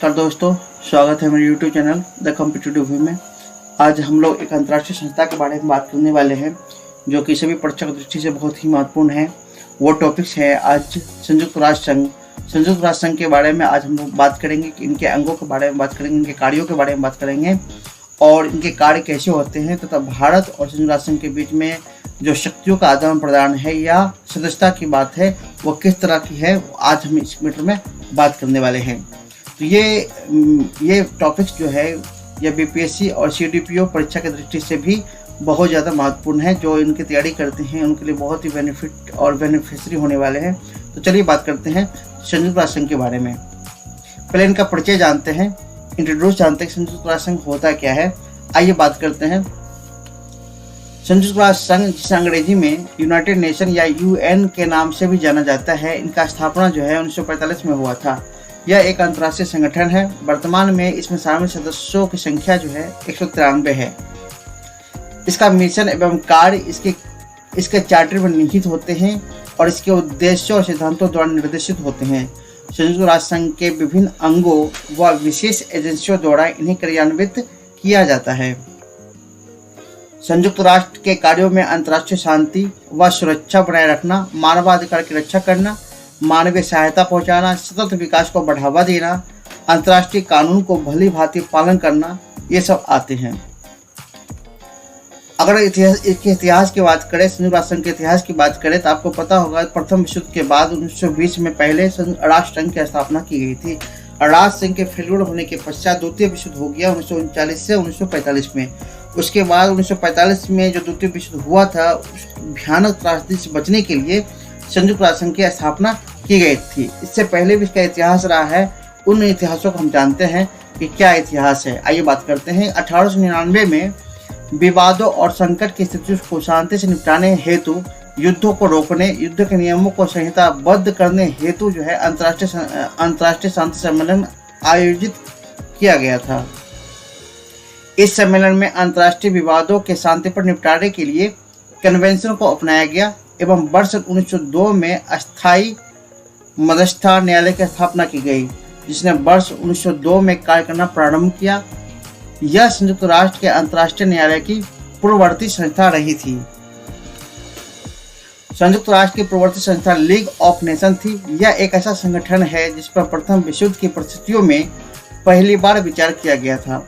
नमस्कार दोस्तों, स्वागत है मेरे YouTube channel the competitive view में। आज हम लोग एक अंतर्राष्ट्रीय संस्था के बारे में बात करने वाले हैं जो कि सभी परीक्षा की दृष्टि से बहुत ही महत्वपूर्ण है। वो टॉपिक्स है आज संयुक्त राष्ट्र संघ। संयुक्त राष्ट्र संघ के बारे में आज हम लोग बात करेंगे कि इनके अंगों के बारे में बात करेंगे, इनके कार्यों के बारे में बात करेंगे और इनके कार्य कैसे होते हैं तथा भारत और संयुक्त राष्ट्र संघ के बीच में जो शक्तियों का आदान प्रदान है या सदस्यता की बात है वो किस तरह की है, आज हम इस मीटर में बात करने वाले हैं। तो ये टॉपिक्स जो है ये बीपीएससी और सीडीपीओ परीक्षा की दृष्टि से भी बहुत ज़्यादा महत्वपूर्ण है। जो इनकी तैयारी करते हैं उनके लिए बहुत ही बेनिफिट और बेनिफिशरी होने वाले हैं। तो चलिए बात करते हैं संयुक्त राष्ट्र संघ के बारे में। पहले इनका परिचय जानते हैं, इंट्रोड्यूस जानते हैं संयुक्त राष्ट्र संघ होता क्या है। आइए बात करते हैं। संयुक्त राष्ट्र संघ जिसे अंग्रेजी में यूनाइटेड नेशन या यूएन के नाम से भी जाना जाता है, इनका स्थापना जो है 1945 में हुआ था। यह एक अंतर्राष्ट्रीय संगठन है। वर्तमान में इसमें शामिल सदस्यों की संख्या जो है 193 है। इसका मिशन एवं कार्य इसके चार्टर में निहित होते हैं और इसके उद्देश्यों और सिद्धांतों द्वारा निर्देशित होते हैं। संयुक्त राष्ट्र संघ के विभिन्न अंगों व विशेष एजेंसियों द्वारा इन्हें क्रियान्वित किया जाता है। संयुक्त राष्ट्र के कार्यों में अंतर्राष्ट्रीय शांति व सुरक्षा बनाए रखना, मानवाधिकार की रक्षा करना, मानवीय सहायता पहुंचाना, सतत विकास को बढ़ावा देना, अंतर्राष्ट्रीय कानून को भली भांति पालन करना, ये सब आते हैं। अगर इसके इतिहास की बात करें, संयुक्त राष्ट्र संघ के इतिहास की बात करें तो आपको पता होगा प्रथम विश्व युद्ध के बाद 1920 में पहले राष्ट्र संघ की स्थापना की गई थी। राष्ट्र संघ के फेल्योर होने के पश्चात द्वितीय विश्व युद्ध हो गया 1939 से 1945 में। उसके बाद 1945 में जो द्वितीय विश्व युद्ध हुआ था, उस भयानक त्रासदी से बचने के लिए संयुक्त राष्ट्र संघ की स्थापना की गई थी। इससे पहले भी इसका इतिहास रहा है। उन इतिहासों को हम जानते हैं कि क्या इतिहास है। आइए बात करते हैं। 1899 में विवादों और संकट की स्थिति को शांति से निपटाने हेतु, युद्धों को रोकने, युद्ध के नियमों को संहिताबद्ध करने हेतु जो है अंतर्राष्ट्रीय शांति सम्मेलन आयोजित किया गया था। इस सम्मेलन में अंतर्राष्ट्रीय विवादों के शांतिपूर्ण निपटारे के लिए कन्वेंशन को अपनाया गया एवं वर्ष 1902 में अस्थायी मध्यस्थता न्यायालय की स्थापना की गई, जिसने वर्ष 1902 में कार्य करना प्रारंभ किया। यह संयुक्त राष्ट्र के अंतर्राष्ट्रीय न्यायालय की पूर्ववर्ती संस्था रही थी। संयुक्त राष्ट्र की पूर्ववर्ती संस्था लीग ऑफ नेशन थी। यह एक ऐसा संगठन है जिस पर प्रथम विश्व युद्ध की परिस्थितियों में पहली बार विचार किया गया था।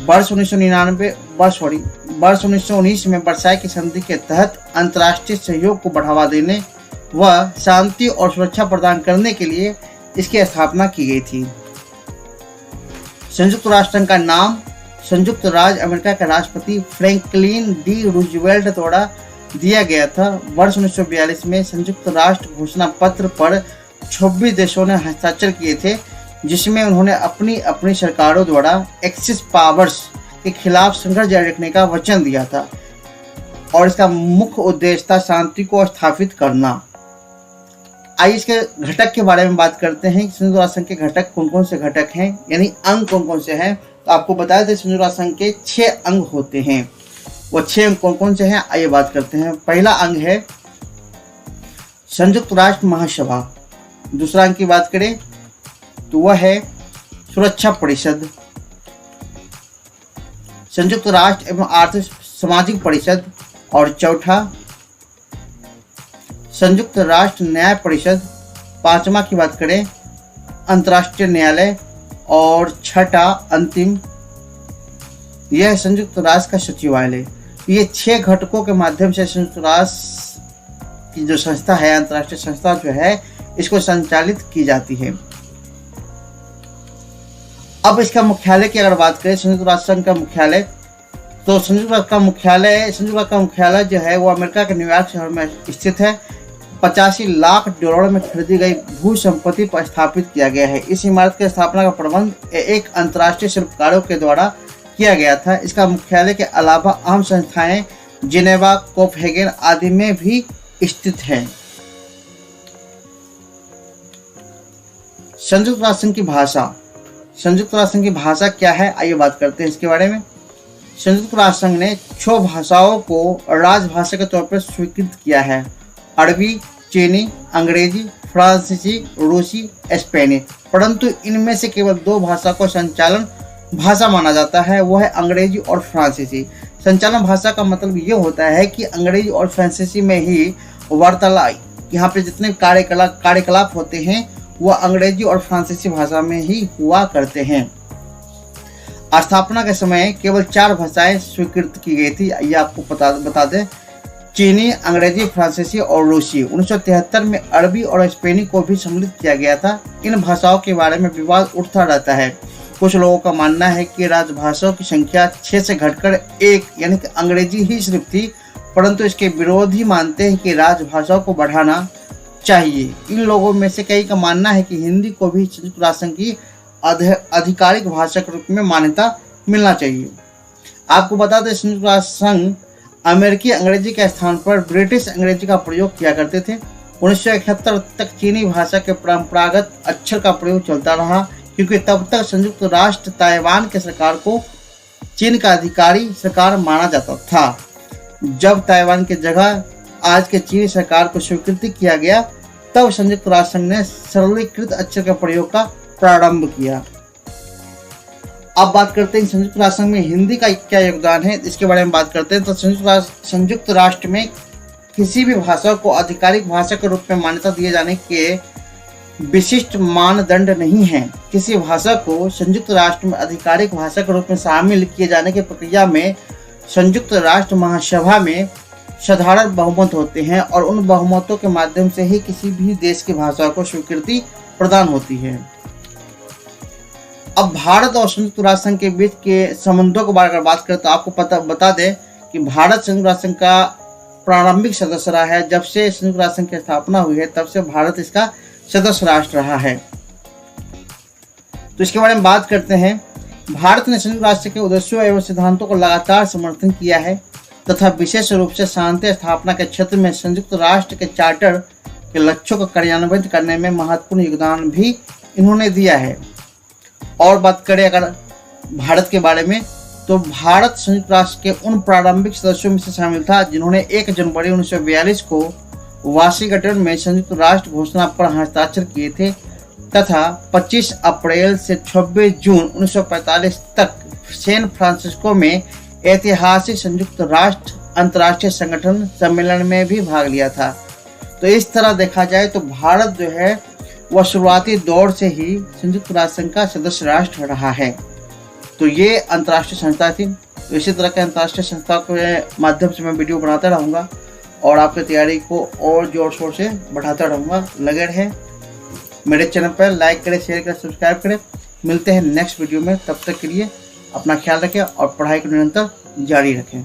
वर्ष 1919 में वर्साई की संधि के तहत अंतर्राष्ट्रीय सहयोग को बढ़ावा देने व शांति और सुरक्षा प्रदान करने के लिए इसकी स्थापना की गई थी। संयुक्त राष्ट्र संघ का नाम संयुक्त राज्य अमेरिका के राष्ट्रपति फ्रैंकलिन डी रूजवेल्ट द्वारा दिया गया था। वर्ष 1942 में संयुक्त राष्ट्र घोषणा पत्र पर 26 देशों ने हस्ताक्षर किए थे, जिसमें उन्होंने अपनी अपनी सरकारों द्वारा एक्सिस पावर्स के खिलाफ संघर्ष जारी रखने का वचन दिया था और इसका मुख्य उद्देश्य था शांति को स्थापित करना। आइए इसके घटक के बारे में बात करते हैं। संयुक्त राष्ट्र संघ के घटक कौन कौन से घटक हैं, यानी अंग कौन कौन से हैं। तो आपको बता दें संयुक्त राष्ट्र संघ के 6 अंग होते हैं। वो 6 अंग कौन कौन से हैं, आइए बात करते हैं। पहला अंग है संयुक्त राष्ट्र महासभा। दूसरा अंग की बात करें तो वह है सुरक्षा परिषद, संयुक्त राष्ट्र एवं आर्थिक सामाजिक परिषद, और चौथा संयुक्त राष्ट्र न्याय परिषद। पांचवा की बात करें अंतर्राष्ट्रीय न्यायालय, और छठा अंतिम यह संयुक्त राष्ट्र का सचिवालय। ये 6 घटकों के माध्यम से संयुक्त राष्ट्र की जो संस्था है, अंतर्राष्ट्रीय संस्था जो है, इसको संचालित की जाती है। अब इसका मुख्यालय की अगर बात करें, संयुक्त राष्ट्र संघ का मुख्यालय, तो संयुक्त राष्ट्र का मुख्यालय जो है वो अमेरिका के न्यूयॉर्क शहर में स्थित है। 85 लाख डॉलर में खरीदी गई भू संपत्ति पर स्थापित किया गया है। इस इमारत की स्थापना का प्रबंध एक अंतर्राष्ट्रीय शिल्पकारों के द्वारा किया गया था। इसका मुख्यालय के अलावा अहम संस्थाएं जिनेवा, कोपेनहेगन आदि में भी स्थित है। संयुक्त राष्ट्र संघ की भाषा। संयुक्त राष्ट्र संघ की भाषा क्या है, आइए बात करते हैं इसके बारे में। संयुक्त राष्ट्र संघ ने 6 भाषाओं को राजभाषा के तौर पर स्वीकृत किया है। अरबी, चीनी, अंग्रेजी, फ्रांसीसी, रूसी, स्पेनी, परंतु इनमें से केवल 2 भाषा को संचालन भाषा माना जाता है, वो है अंग्रेजी और फ्रांसीसी। संचालन भाषा का मतलब ये होता है कि अंग्रेजी और फ्रांसीसी में ही वार्तालाप, यहाँ पे जितने कार्यकलाप होते हैं वह अंग्रेजी और फ्रांसीसी भाषा में ही हुआ करते हैं। स्थापना के समय केवल 4 भाषाएं स्वीकृत की गई थी, ये आपको बता दें, चीनी, अंग्रेजी, फ्रांसीसी और रूसी। 1973 में अरबी और स्पेनी को भी सम्मिलित किया गया था। इन भाषाओं के बारे में विवाद उठता रहता है। कुछ लोगों का मानना है कि राजभाषाओं की संख्या 6 से घटकर 1 यानी कि अंग्रेजी ही सिर्फ थी, परंतु इसके विरोधी मानते हैं कि राजभाषाओं को बढ़ाना चाहिए। इन लोगों में से कई का मानना है कि हिंदी को भी संयुक्त राष्ट्र संघ की आधिकारिक भाषा के रूप में मान्यता मिलना चाहिए। आपको बता दें, संयुक्त राष्ट्र संघ अमेरिकी अंग्रेजी के स्थान पर ब्रिटिश अंग्रेजी का प्रयोग किया करते थे। 1971 तक चीनी भाषा के परंपरागत अक्षर का प्रयोग चलता रहा, क्योंकि तब तक संयुक्त राष्ट्र ताइवान के सरकार को चीन का अधिकारी सरकार माना जाता था। जब ताइवान की जगह आज के चीनी सरकार को स्वीकृति किया गया, तब संयुक्त राष्ट्र संघ ने सरलीकृत अक्षर के प्रयोग का प्रारंभ किया। अब बात करते हैं संयुक्त राष्ट्र संघ में हिंदी का क्या योगदान है, इसके बारे में बात करते हैं। तो संयुक्त राष्ट्र में किसी भी भाषा को आधिकारिक भाषा के रूप में मान्यता दिए जाने के विशिष्ट मानदंड नहीं है। किसी भाषा को संयुक्त राष्ट्र में आधिकारिक भाषा के रूप में शामिल किए जाने की प्रक्रिया में संयुक्त राष्ट्र महासभा में साधारण बहुमत होते हैं और उन बहुमतों के माध्यम से ही किसी भी देश की भाषा को स्वीकृति प्रदान होती है। अब भारत और संयुक्त राष्ट्र संघ के बीच के संबंधों के बारे में बात करें तो आपको बता दें कि भारत संयुक्त राष्ट्र संघ का प्रारंभिक सदस्य रहा है। जब से संयुक्त राष्ट्र संघ की स्थापना हुई है तब से भारत इसका सदस्य राष्ट्र रहा है। तो इसके बारे में बात करते हैं। भारत ने संयुक्त राष्ट्र के उद्देश्यों एवं सिद्धांतों को लगातार समर्थन किया है तथा विशेष रूप से शांति स्थापना के क्षेत्र में संयुक्त राष्ट्र के चार्टर के लक्ष्यों को कार्यान्वित करने में महत्वपूर्ण योगदान भी इन्होंने दिया है। और बात करें अगर भारत के बारे में, तो भारत संयुक्त राष्ट्र के उन प्रारंभिक सदस्यों में से शामिल था जिन्होंने 1 जनवरी 1942 को वाशिंगटन में संयुक्त राष्ट्र घोषणा पर हस्ताक्षर किए थे तथा 25 अप्रैल से 26 जून 1945 तक सैन फ्रांसिस्को में ऐतिहासिक संयुक्त राष्ट्र अंतर्राष्ट्रीय संगठन सम्मेलन में भी भाग लिया था। तो इस तरह देखा जाए तो भारत जो है वह शुरुआती दौर से ही संयुक्त राष्ट्र संघ का सदस्य राष्ट्र रहा है। तो ये अंतर्राष्ट्रीय संस्था थी। तो इसी तरह के अंतर्राष्ट्रीय संस्था के माध्यम से मैं वीडियो बनाता रहूँगा और आपकी तैयारी को और जोर शोर से बढ़ाता रहूँगा। लगे रहें मेरे चैनल पर, लाइक करें, शेयर करें, सब्सक्राइब करें। मिलते हैं नेक्स्ट वीडियो में, तब तक के लिए अपना ख्याल रखें और पढ़ाई को निरंतर जारी रखें।